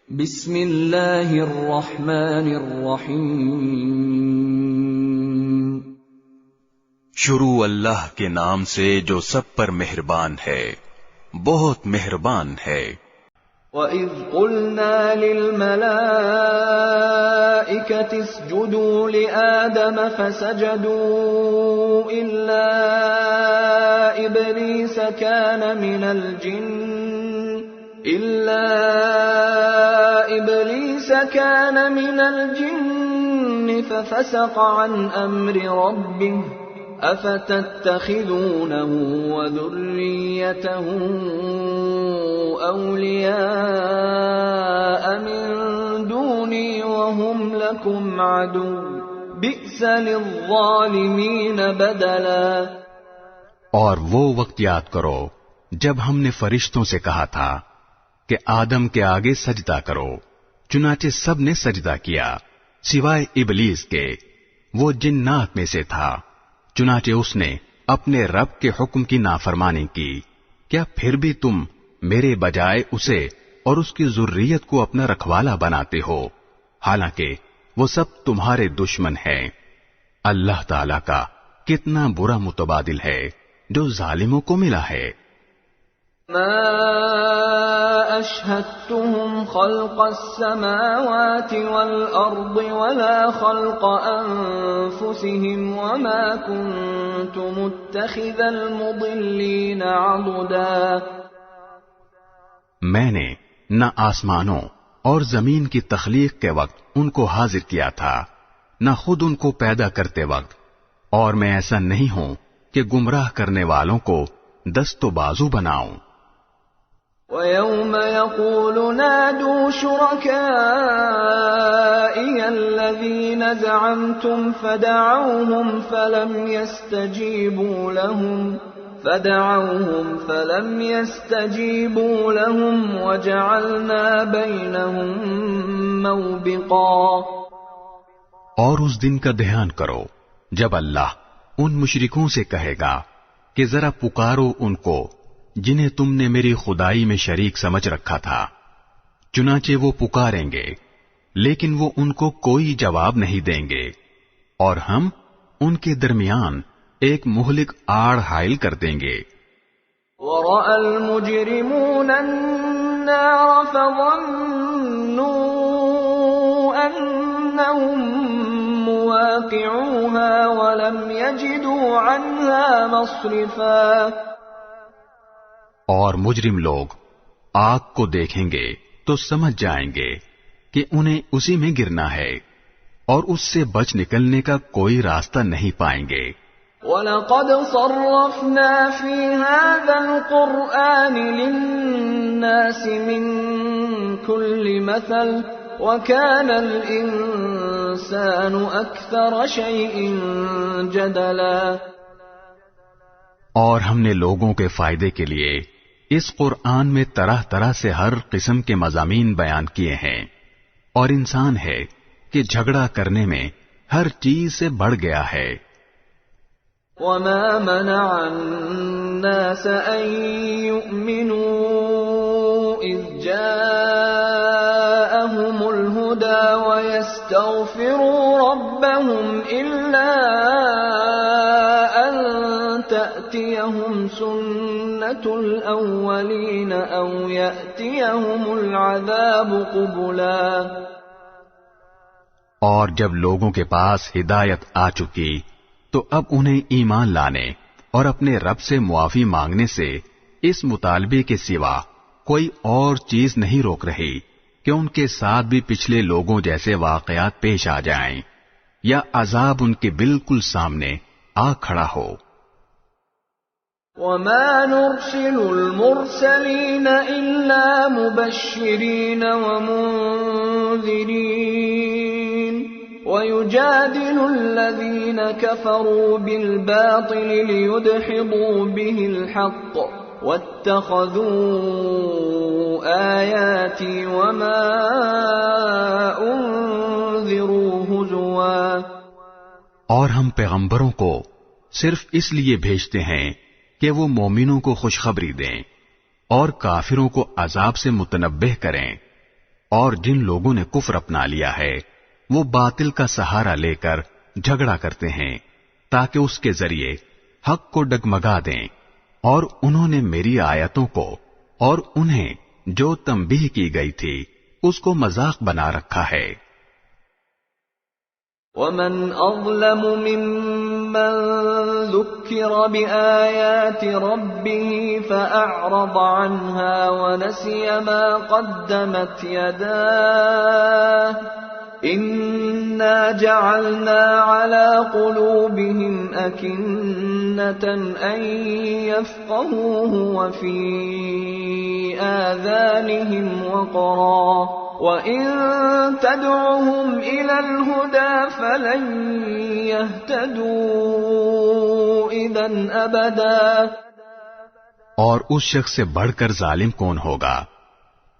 بسم اللہ الرحمن الرحیم۔ شروع اللہ کے نام سے جو سب پر مہربان ہے، بہت مہربان ہے۔ وَإِذْ قُلْنَا لِلْمَلَائِكَةِ اسْجُدُوا لِآدَمَ فَسَجَدُوا إِلَّا إِبْلِيسَ كَانَ مِنَ الْجِنِّ فَفَسَقَ عَنْ أَمْرِ رَبِّهِ أَفَتَتَّخِذُونَهُ وَذُرِّيَّتَهُ أَوْلِيَاءَ مِن دُونِي وَهُمْ لَكُمْ عَدُوٌّ بِئْسَ لِلظَّالِمِينَ بَدَلًا۔ اور وہ وقت یاد کرو جب ہم نے فرشتوں سے کہا تھا کہ آدم کے آگے سجدہ کرو، چنانچہ سب نے سجدہ کیا سوائے ابلیس کے، وہ جنات میں سے تھا، چنانچہ اس نے اپنے رب کے حکم کی نافرمانی کی۔ کیا پھر بھی تم میرے بجائے اسے اور اس کی ذریت کو اپنا رکھوالا بناتے ہو، حالانکہ وہ سب تمہارے دشمن ہیں۔ اللہ تعالی کا کتنا برا متبادل ہے جو ظالموں کو ملا ہے۔ ما أشهدتهم خلق السماوات والأرض ولا خلق أنفسهم وما كنت متخذ المضلين عضدا۔ میں نے نہ آسمانوں اور زمین کی تخلیق کے وقت ان کو حاضر کیا تھا، نہ خود ان کو پیدا کرتے وقت، اور میں ایسا نہیں ہوں کہ گمراہ کرنے والوں کو دست و بازو بناؤں۔ وَيَوْمَ يَقُولُ نَادُوا شُرَكَائِيَ الَّذِينَ زَعَمْتُمْ فَدَعَوْهُمْ فَلَمْ يَسْتَجِيبُوا لَهُمْ وَجَعَلْنَا بَيْنَهُمْ مَوْبِقًا۔ اور اس دن کا دھیان کرو جب اللہ ان مشرکوں سے کہے گا کہ ذرا پکارو ان کو جنہیں تم نے میری خدائی میں شریک سمجھ رکھا تھا، چنانچہ وہ پکاریں گے لیکن وہ ان کو کوئی جواب نہیں دیں گے، اور ہم ان کے درمیان ایک مہلک آڑ حائل کر دیں گے۔ وَرَأَى الْمُجْرِمُونَ النَّارَ فَظَنُّوا أَنَّهُمْ مُوَاقِعُوهَا وَلَمْ يَجِدُوا عَنْهَا مَصْرِفًا۔ اور مجرم لوگ آگ کو دیکھیں گے تو سمجھ جائیں گے کہ انہیں اسی میں گرنا ہے، اور اس سے بچ نکلنے کا کوئی راستہ نہیں پائیں گے۔ وَلَقَدْ صَرَّفْنَا فِي هَذَا الْقُرْآنِ لِلنَّاسِ مِنْ كُلِّ مَثَلٍ وَكَانَ الْإِنسَانُ أَكْثَرَ شَيْءٍ جَدَلًا۔ اور ہم نے لوگوں کے فائدے کے لیے اس قرآن میں طرح طرح سے ہر قسم کے مضامین بیان کیے ہیں، اور انسان ہے کہ جھگڑا کرنے میں ہر چیز سے بڑھ گیا ہے۔ وَمَا مَنَعَ النَّاسَ أَن يُؤْمِنُوا إِذْ جَاءَهُمُ الْهُدَى وَيَسْتَغْفِرُوا رَبَّهُمْ إِلَّا أَن تَأْتِيَهُمْ سُنَّةُ الْأَوَّلِينَ أَوْ يَأْتِيَهُمُ الْعَذَابُ قُبُلًا۔ اور جب لوگوں کے پاس ہدایت آ چکی تو اب انہیں ایمان لانے اور اپنے رب سے معافی مانگنے سے اس مطالبے کے سوا کوئی اور چیز نہیں روک رہی کہ ان کے ساتھ بھی پچھلے لوگوں جیسے واقعات پیش آ جائیں یا عذاب ان کے بالکل سامنے آ کھڑا ہو۔ وَمَا نُرْسِلُ الْمُرْسَلِينَ إِلَّا مُبَشِّرِينَ وَمُنذِرِينَ وَيُجَادِلُ الَّذِينَ كَفَرُوا بِالْبَاطِلِ لِيُدْحِضُوا بِهِ الْحَقَّ وَاتَّخَذُوا آيَاتِي وَمَا أُنذِرُوا هُزُوًا۔ اور ہم پیغمبروں کو صرف اس لیے بھیجتے ہیں کہ وہ مومنوں کو خوشخبری دیں اور کافروں کو عذاب سے متنبہ کریں، اور جن لوگوں نے کفر اپنا لیا ہے وہ باطل کا سہارا لے کر جھگڑا کرتے ہیں تاکہ اس کے ذریعے حق کو ڈگمگا دیں، اور انہوں نے میری آیتوں کو اور انہیں جو تنبیہ کی گئی تھی اس کو مذاق بنا رکھا ہے۔ وَمَنْ أَظْلَمُ مِمَّنْ ذُكِّرَ بِآيَاتِ رَبِّهِ فَأَعْرَضَ عَنْهَا وَنَسِيَ مَا قَدَّمَتْ يَدَاهُ إِنَّا جَعَلْنَا عَلَى قُلُوبِهِمْ أَكِنَّةً أَن يَفْقَهُوهُ وَفِي آذَانِهِمْ وَقْرًا وَإِن تَدْعُهُمْ إِلَى الْهُدَى فَلَن يَهْتَدُوا إِذًا أَبَدًا۔ اور اس شخص سے بڑھ کر ظالم کون ہوگا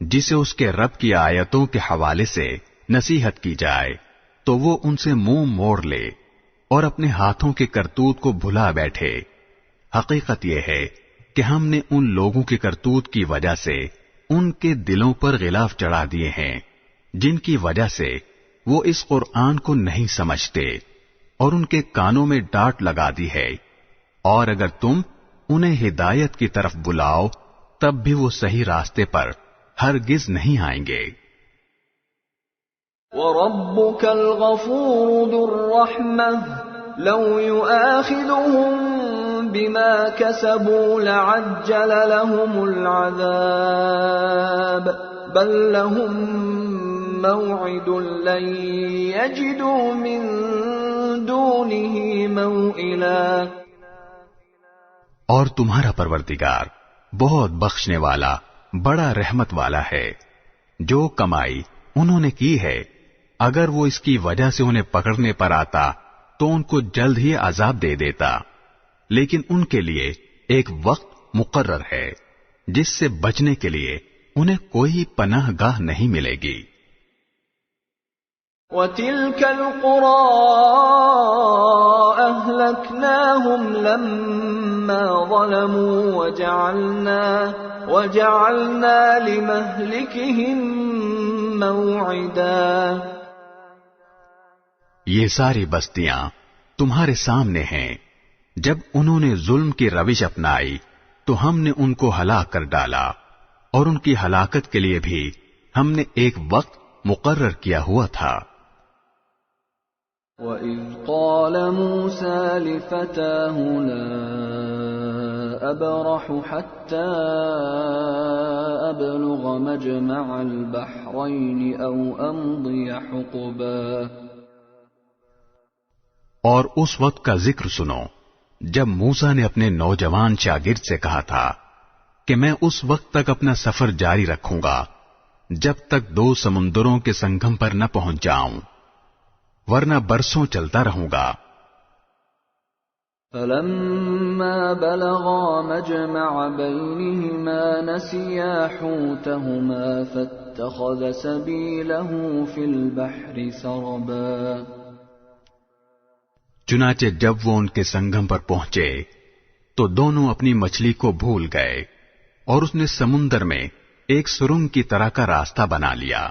جسے اس کے رب کی آیتوں کے حوالے سے نصیحت کی جائے تو وہ ان سے منہ موڑ لے اور اپنے ہاتھوں کے کرتوت کو بھلا بیٹھے۔ حقیقت یہ ہے کہ ہم نے ان لوگوں کے کرتوت کی وجہ سے ان کے دلوں پر غلاف چڑھا دیے ہیں جن کی وجہ سے وہ اس قرآن کو نہیں سمجھتے، اور ان کے کانوں میں ڈانٹ لگا دی ہے، اور اگر تم انہیں ہدایت کی طرف بلاؤ تب بھی وہ صحیح راستے پر ہرگز نہیں آئیں گے۔ وَرَبُّكَ الْغَفُورُ ذُو الرَّحْمَةِ لَوْ يُؤَاخِذُهُم بِمَا كَسَبُوا لَعَجَّلَ لَهُمُ الْعَذَابَ بَل لَّهُم مَّوْعِدٌ لَّن يَجِدُوا مِن دُونِهِ مَوْئِلًا۔ اور تمہارا پروردگار بہت بخشنے والا بڑا رحمت والا ہے۔ جو کمائی انہوں نے کی ہے اگر وہ اس کی وجہ سے انہیں پکڑنے پر آتا تو ان کو جلد ہی عذاب دے دیتا، لیکن ان کے لیے ایک وقت مقرر ہے جس سے بچنے کے لیے انہیں کوئی پناہ گاہ نہیں ملے گی۔ وَتِلْكَ الْقُرَىٰ أَهْلَكْنَاهُمْ لَمَّا ظَلَمُوا وَجَعَلْنَا لِمَهْلِكِهِم مَّوْعِدًا۔ یہ ساری بستیاں تمہارے سامنے ہیں، جب انہوں نے ظلم کی روش اپنائی تو ہم نے ان کو ہلاک کر ڈالا، اور ان کی ہلاکت کے لیے بھی ہم نے ایک وقت مقرر کیا ہوا تھا۔ وَإِذْ قَالَ مُوسَىٰ لِفَتَاهُ لَا أَبْرَحُ حَتَّىٰ أَبْلُغَ مَجْمَعَ الْبَحْرَيْنِ أَوْ أَمْضِيَ حُقُبًا۔ اور اس وقت کا ذکر سنو جب موسیٰ نے اپنے نوجوان شاگرد سے کہا تھا کہ میں اس وقت تک اپنا سفر جاری رکھوں گا جب تک دو سمندروں کے سنگم پر نہ پہنچ جاؤں، ورنہ برسوں چلتا رہوں گا۔ فَلَمَّا بَلَغَا مَجْمَعَ بَيْنِهِمَا نَسِيَا حُوتَهُمَا فَاتَّخَذَ سَبِيلَهُ فِي الْبَحْرِ سَرَبًا۔ چنانچہ جب وہ ان کے سنگم پر پہنچے تو دونوں اپنی مچھلی کو بھول گئے، اور اس نے سمندر میں ایک سرنگ کی طرح کا راستہ بنا لیا۔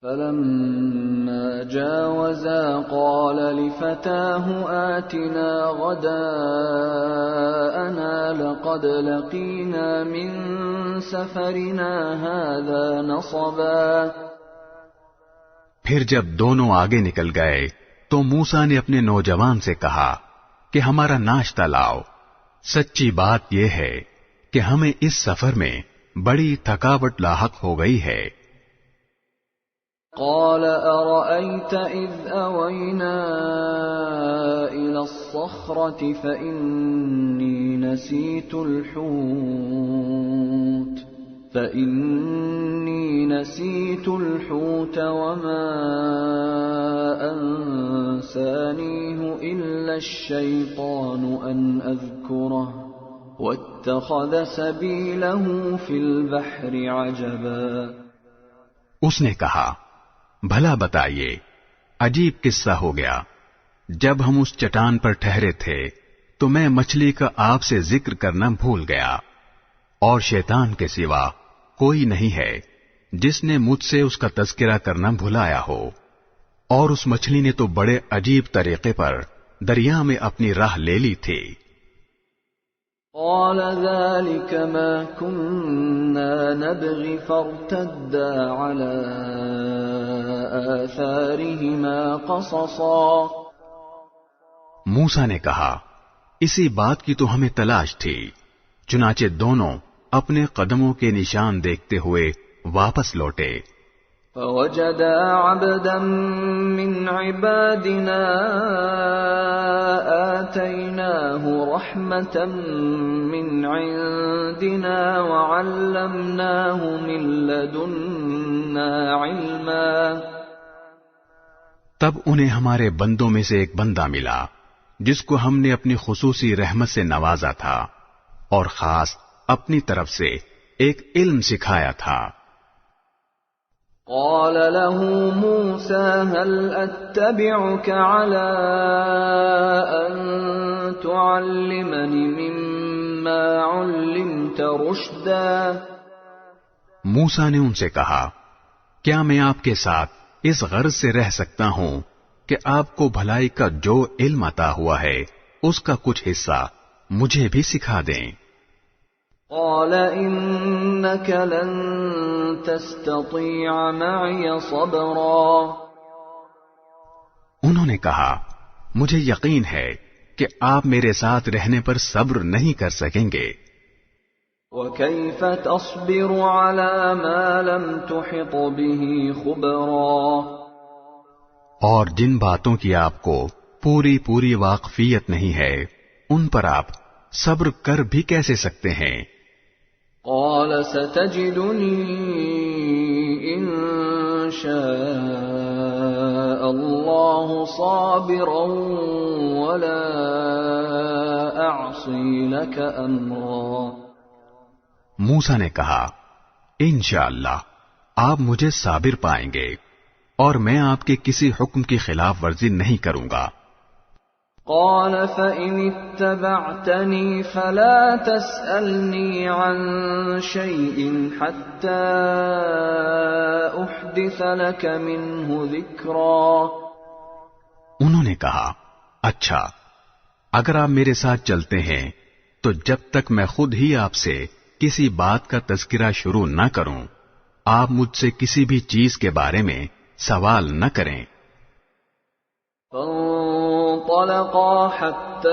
فَلَمَّا جَاوَزَا قَالَ لِفَتَاهُ آتِنَا غَدَاءَنَا لَقَدْ لَقِينَا مِن سَفَرِنَا هَٰذَا نَصَبًا۔ پھر جب دونوں آگے نکل گئے تو موسیٰ نے اپنے نوجوان سے کہا کہ ہمارا ناشتہ لاؤ، سچی بات یہ ہے کہ ہمیں اس سفر میں بڑی تھکاوٹ لاحق ہو گئی ہے۔ قال أرأيت إذ أوينا إلى الصخرة فإني نسيت الحوت وما أنسانيه إلا الشيطان أن أذكره واتخذ سبيله في البحر عجبا۔ اس نے کہا بھلا بتائیے عجیب قصہ ہو گیا، جب ہم اس چٹان پر ٹھہرے تھے تو میں مچھلی کا آپ سے ذکر کرنا بھول گیا، اور شیطان کے سوا کوئی نہیں ہے جس نے مجھ سے اس کا تذکرہ کرنا بھلایا ہو، اور اس مچھلی نے تو بڑے عجیب طریقے پر دریا میں اپنی راہ لے لی تھی۔ قال ذلك ما كنا نبغي فارتدا على آثارهما قصصا۔ موسیٰ نے کہا، اسی بات کی تو ہمیں تلاش تھی، چنانچہ دونوں اپنے قدموں کے نشان دیکھتے ہوئے واپس لوٹے۔ فوجدا عبدا من عبادنا آتيناه رحمة من عندنا وعلمناه من لدنا علما۔ تب انہیں ہمارے بندوں میں سے ایک بندہ ملا جس کو ہم نے اپنی خصوصی رحمت سے نوازا تھا اور خاص اپنی طرف سے ایک علم سکھایا تھا۔ قال له موسى هل أتبعك على أن تعلمني مما علمت رشدا۔ موسیٰ نے ان سے کہا، کیا میں آپ کے ساتھ اس غرض سے رہ سکتا ہوں کہ آپ کو بھلائی کا جو علم عطا ہوا ہے اس کا کچھ حصہ مجھے بھی سکھا دیں۔ قال إنك لن تستطيع معي صبرا۔ انہوں نے کہا، مجھے یقین ہے کہ آپ میرے ساتھ رہنے پر صبر نہیں کر سکیں گے۔ وكيف تصبر على ما لم تحط به خبرا۔ اور جن باتوں کی آپ کو پوری واقفیت نہیں ہے ان پر آپ صبر کر بھی کیسے سکتے ہیں؟ قال ستجدني إن شاء الله صابرا ولا أعصي لك أمرا۔ موسیٰ نے کہا، انشاءاللہ آپ مجھے صابر پائیں گے اور میں آپ کے کسی حکم کی خلاف ورزی نہیں کروں گا۔ قال فإن اتبعتني فلا تسألني عن شيء حتى أحدث لك منه ذكرا۔ انہوں نے کہا، اچھا اگر آپ میرے ساتھ چلتے ہیں تو جب تک میں خود ہی آپ سے کسی بات کا تذکرہ شروع نہ کروں آپ مجھ سے کسی بھی چیز کے بارے میں سوال نہ کریں۔ فانطلقا حتى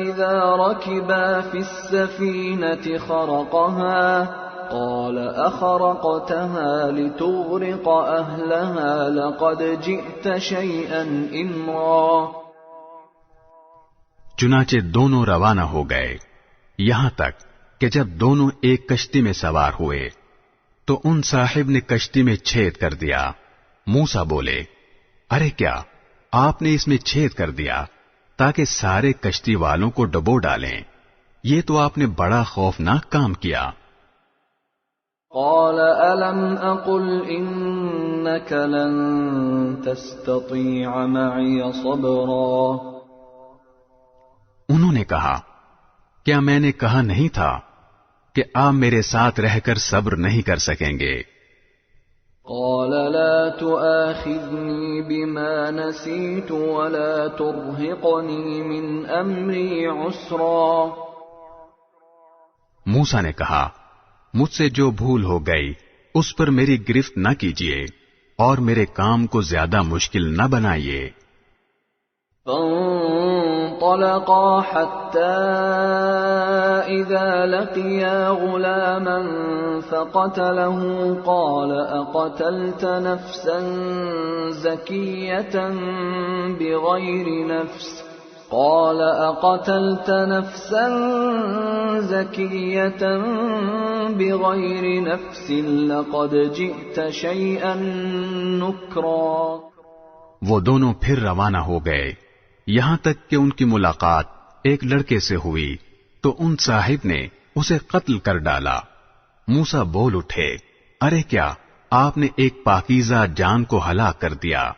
إذا ركبا في السفينة خرقها قال أخرقتها لتغرق أهلها لقد جئت شيئا إمرا۔ چنانچہ دونوں روانہ ہو گئے یہاں تک کہ جب دونوں ایک کشتی میں سوار ہوئے تو ان صاحب نے کشتی میں چھید کر دیا۔ موسیٰ بولے، ارے کیا آپ نے اس میں چھید کر دیا تاکہ سارے کشتی والوں کو ڈبو ڈالیں؟ یہ تو آپ نے بڑا خوفناک کام کیا۔ قال ألم أقل إنك لن تستطيع معي صبرا۔ انہوں نے کہا، کیا میں نے کہا نہیں تھا کہ آپ میرے ساتھ رہ کر صبر نہیں کر سکیں گے؟ قال لا تؤاخذني بما نسيت ولا ترهقني من أمري عسرا۔ موسیٰ نے کہا، مجھ سے جو بھول ہو گئی اس پر میری گرفت نہ کیجیے اور میرے کام کو زیادہ مشکل نہ بنائیے۔ فانطلقا حتى إذا لقيا غلاما فقتله قال أقتلت نفسا زكية بغير نفس قال أقتلت نفسا زكية بغير نفس لقد جئت شيئا نكرا۔ وہ دونوں پھر روانہ ہو گئے یہاں تک کہ ان کی ملاقات ایک لڑکے سے ہوئی تو ان صاحب نے اسے قتل کر ڈالا۔ موسیٰ بول اٹھے، ارے کیا آپ نے ایک پاکیزہ جان کو ہلاک کر دیا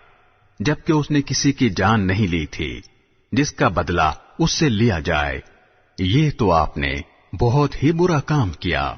جبکہ اس نے کسی کی جان نہیں لی تھی جس کا بدلہ اس سے لیا جائے۔ یہ تو آپ نے بہت ہی برا کام کیا۔